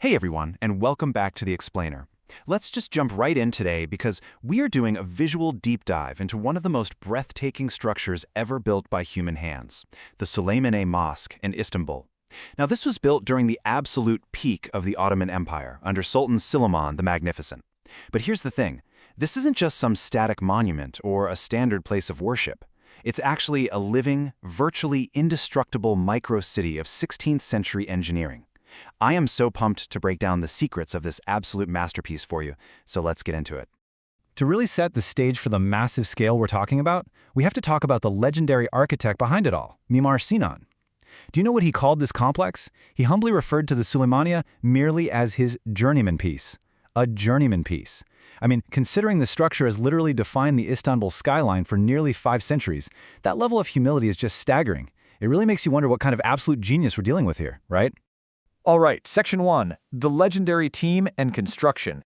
Hey everyone, and welcome back to The Explainer. Let's just jump right in today because we are doing a visual deep dive into one of the most breathtaking structures ever built by human hands, the Suleymaniye Mosque in Istanbul. Now this was built during the absolute peak of the Ottoman Empire under Sultan Suleiman the Magnificent. But here's the thing, this isn't just some static monument or a standard place of worship. It's actually a living, virtually indestructible micro-city of 16th century engineering. I am so pumped to break down the secrets of this absolute masterpiece for you, so let's get into it. To really set the stage for the massive scale we're talking about, we have to talk about the legendary architect behind it all, Mimar Sinan. Do you know what he called this complex? He humbly referred to the Suleymaniye merely as his journeyman piece. A journeyman piece. I mean, considering the structure has literally defined the Istanbul skyline for nearly 5 centuries, that level of humility is just staggering. It really makes you wonder what kind of absolute genius we're dealing with here, right? All right, Section 1, the legendary team and construction.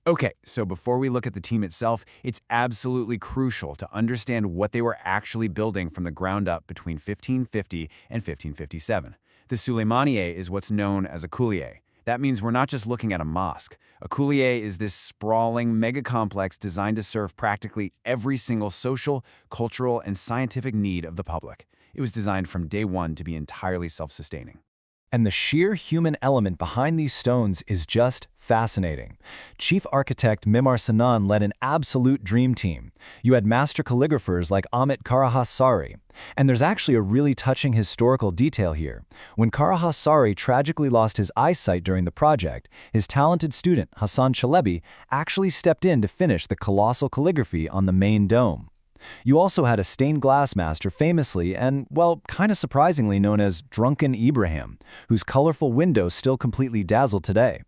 Okay, so before we look at the team itself, it's absolutely crucial to understand what they were actually building from the ground up between 1550 and 1557. The Suleymaniye is what's known as a coulier. That means we're not just looking at a mosque. A coulier is this sprawling mega-complex designed to serve practically every single social, cultural, and scientific need of the public. It was designed from day one to be entirely self-sustaining. And the sheer human element behind these stones is just fascinating. Chief architect Mimar Sinan led an absolute dream team. You had master calligraphers like Ahmet Karahassari. And there's actually a really touching historical detail here. When Karahassari tragically lost his eyesight during the project, his talented student Hasan Çelebi actually stepped in to finish the colossal calligraphy on the main dome. You also had a stained glass master famously and, well, kind of surprisingly known as Drunken Ibrahim, whose colorful windows still completely dazzle today.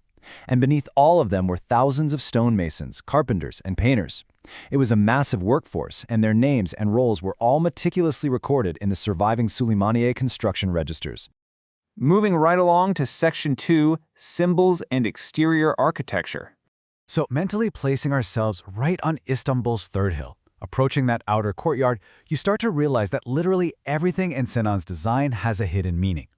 And beneath all of them were thousands of stonemasons, carpenters, and painters. It was a massive workforce, and their names and roles were all meticulously recorded in the surviving Suleymaniye construction registers. Moving right along to Section 2, symbols and exterior architecture. So mentally placing ourselves right on Istanbul's third hill, approaching that outer courtyard, you start to realize that literally everything in Sinan's design has a hidden meaning.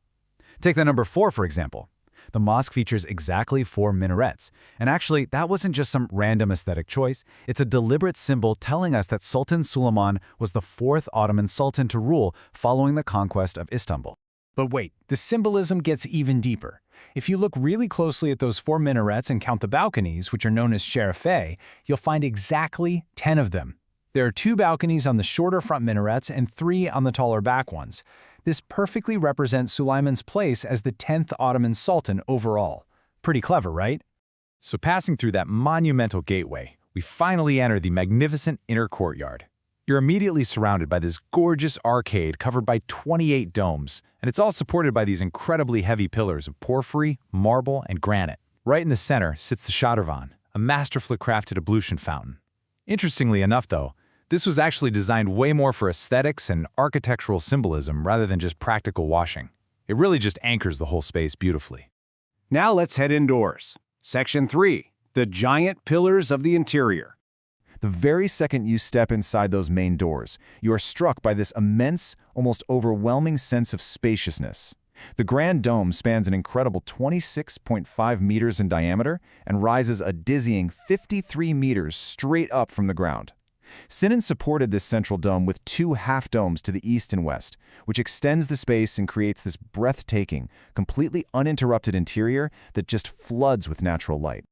Take the number 4, for example. The mosque features exactly 4 minarets. And actually, that wasn't just some random aesthetic choice. It's a deliberate symbol telling us that Sultan Suleiman was the 4th Ottoman Sultan to rule following the conquest of Istanbul. But wait, the symbolism gets even deeper. If you look really closely at those 4 minarets and count the balconies, which are known as şerefe, you'll find exactly 10 of them. There are 2 balconies on the shorter front minarets and 3 on the taller back ones. This perfectly represents Suleiman's place as the 10th Ottoman Sultan overall. Pretty clever, right? So passing through that monumental gateway, we finally enter the magnificent inner courtyard. You're immediately surrounded by this gorgeous arcade covered by 28 domes, and it's all supported by these incredibly heavy pillars of porphyry, marble, and granite. Right in the center sits the Şadırvan, a masterfully crafted ablution fountain. Interestingly enough, though, this was actually designed way more for aesthetics and architectural symbolism rather than just practical washing. It really just anchors the whole space beautifully. Now let's head indoors. Section 3, the giant pillars of the interior. The very second you step inside those main doors, you are struck by this immense, almost overwhelming sense of spaciousness. The Grand Dome spans an incredible 26.5 meters in diameter and rises a dizzying 53 meters straight up from the ground. Sinan supported this central dome with 2 half-domes to the east and west, which extends the space and creates this breathtaking, completely uninterrupted interior that just floods with natural light.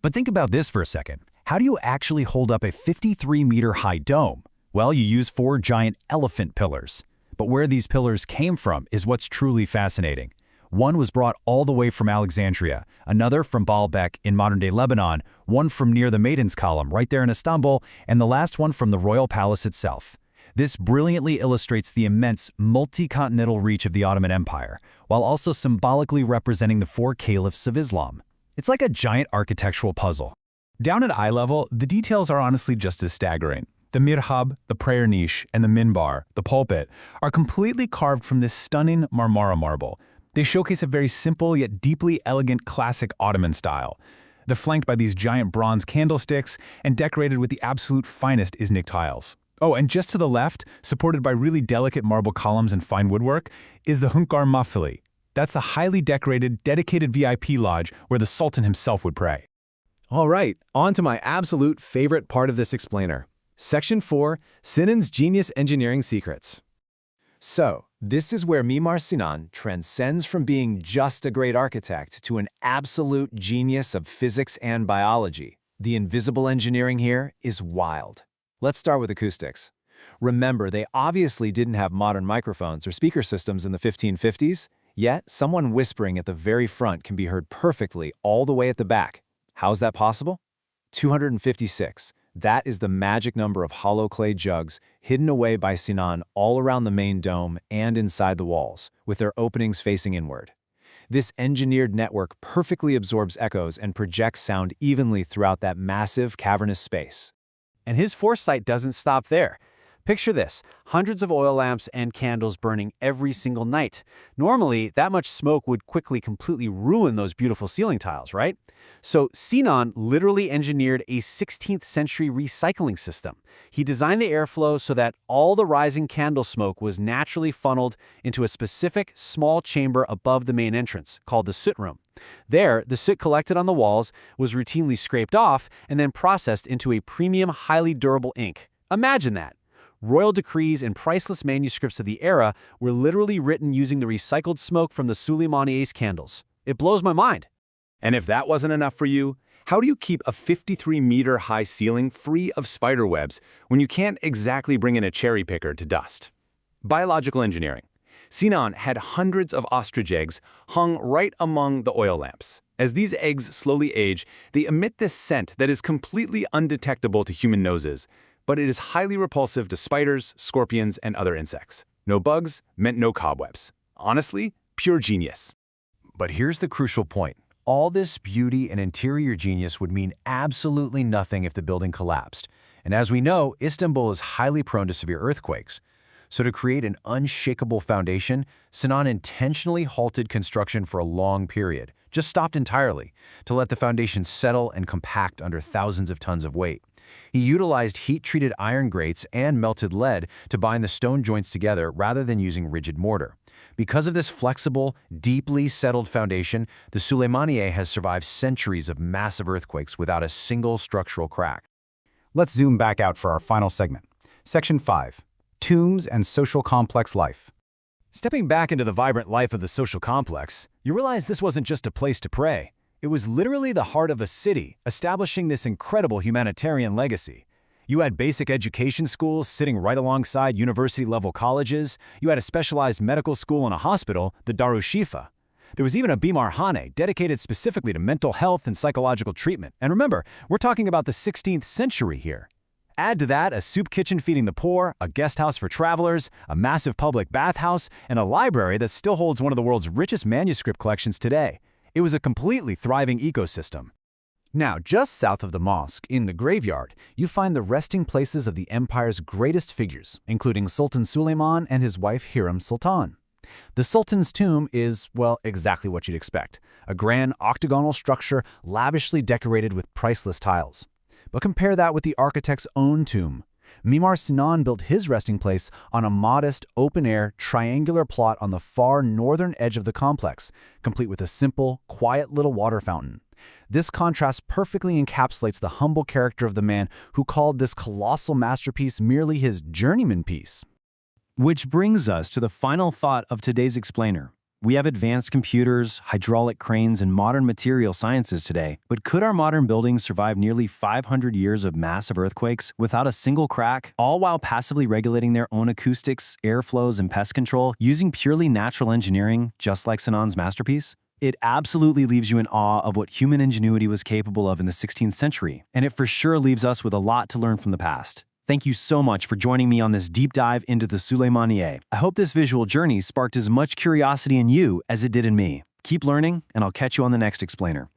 But think about this for a second. How do you actually hold up a 53-meter-high dome? Well, you use 4 giant elephant pillars. But where these pillars came from is what's truly fascinating. One was brought all the way from Alexandria, another from Baalbek in modern-day Lebanon, one from near the Maiden's Column right there in Istanbul, and the last one from the royal palace itself. This brilliantly illustrates the immense, multi-continental reach of the Ottoman Empire, while also symbolically representing the 4 caliphs of Islam. It's like a giant architectural puzzle. Down at eye level, the details are honestly just as staggering. The mihrab, the prayer niche, and the minbar, the pulpit, are completely carved from this stunning Marmara marble. They showcase a very simple yet deeply elegant classic Ottoman style. They're flanked by these giant bronze candlesticks and decorated with the absolute finest Iznik tiles. Oh, and just to the left, supported by really delicate marble columns and fine woodwork, is the Hünkâr Mahfili. That's the highly decorated, dedicated VIP lodge where the Sultan himself would pray. All right, on to my absolute favorite part of this explainer. Section 4, Sinan's Genius Engineering Secrets. So, this is where Mimar Sinan transcends from being just a great architect to an absolute genius of physics and biology. The invisible engineering here is wild. Let's start with acoustics. Remember, they obviously didn't have modern microphones or speaker systems in the 1550s, yet someone whispering at the very front can be heard perfectly all the way at the back. How's that possible? 256. That is the magic number of hollow clay jugs hidden away by Sinan all around the main dome and inside the walls, with their openings facing inward. This engineered network perfectly absorbs echoes and projects sound evenly throughout that massive cavernous space. And his foresight doesn't stop there. Picture this, hundreds of oil lamps and candles burning every single night. Normally, that much smoke would quickly completely ruin those beautiful ceiling tiles, right? So Sinan literally engineered a 16th century recycling system. He designed the airflow so that all the rising candle smoke was naturally funneled into a specific small chamber above the main entrance, called the soot room. There, the soot collected on the walls was routinely scraped off and then processed into a premium, highly durable ink. Imagine that! Royal decrees and priceless manuscripts of the era were literally written using the recycled smoke from the Suleymaniye's candles. It blows my mind. And if that wasn't enough for you, how do you keep a 53-meter-high ceiling free of spider webs when you can't exactly bring in a cherry picker to dust? Biological engineering. Sinan had hundreds of ostrich eggs hung right among the oil lamps. As these eggs slowly age, they emit this scent that is completely undetectable to human noses, but it is highly repulsive to spiders, scorpions, and other insects. No bugs meant no cobwebs. Honestly, pure genius. But here's the crucial point. All this beauty and interior genius would mean absolutely nothing if the building collapsed. And as we know, Istanbul is highly prone to severe earthquakes. So to create an unshakable foundation, Sinan intentionally halted construction for a long period, just stopped entirely, to let the foundation settle and compact under thousands of tons of weight. He utilized heat-treated iron grates and melted lead to bind the stone joints together rather than using rigid mortar. Because of this flexible, deeply settled foundation, the Suleymaniye has survived centuries of massive earthquakes without a single structural crack. Let's zoom back out for our final segment. Section 5. Tombs and Social Complex Life. Stepping back into the vibrant life of the social complex, you realize this wasn't just a place to pray. It was literally the heart of a city, establishing this incredible humanitarian legacy. You had basic education schools sitting right alongside university-level colleges. You had a specialized medical school and a hospital, the Darushifa. There was even a bimarhane dedicated specifically to mental health and psychological treatment. And remember, we're talking about the 16th century here. Add to that a soup kitchen feeding the poor, a guest house for travelers, a massive public bathhouse, and a library that still holds one of the world's richest manuscript collections today. It was a completely thriving ecosystem. Now, just south of the mosque, in the graveyard, you find the resting places of the empire's greatest figures, including Sultan Suleiman and his wife Hiram Sultan. The Sultan's tomb is, well, exactly what you'd expect, a grand octagonal structure lavishly decorated with priceless tiles. But compare that with the architect's own tomb. Mimar Sinan built his resting place on a modest, open-air, triangular plot on the far northern edge of the complex, complete with a simple, quiet little water fountain. This contrast perfectly encapsulates the humble character of the man who called this colossal masterpiece merely his journeyman piece. Which brings us to the final thought of today's explainer. We have advanced computers, hydraulic cranes, and modern material sciences today, but could our modern buildings survive nearly 500 years of massive earthquakes without a single crack, all while passively regulating their own acoustics, airflows, and pest control using purely natural engineering, just like Sinan's masterpiece? It absolutely leaves you in awe of what human ingenuity was capable of in the 16th century, and it for sure leaves us with a lot to learn from the past. Thank you so much for joining me on this deep dive into the Suleymaniye. I hope this visual journey sparked as much curiosity in you as it did in me. Keep learning, and I'll catch you on the next explainer.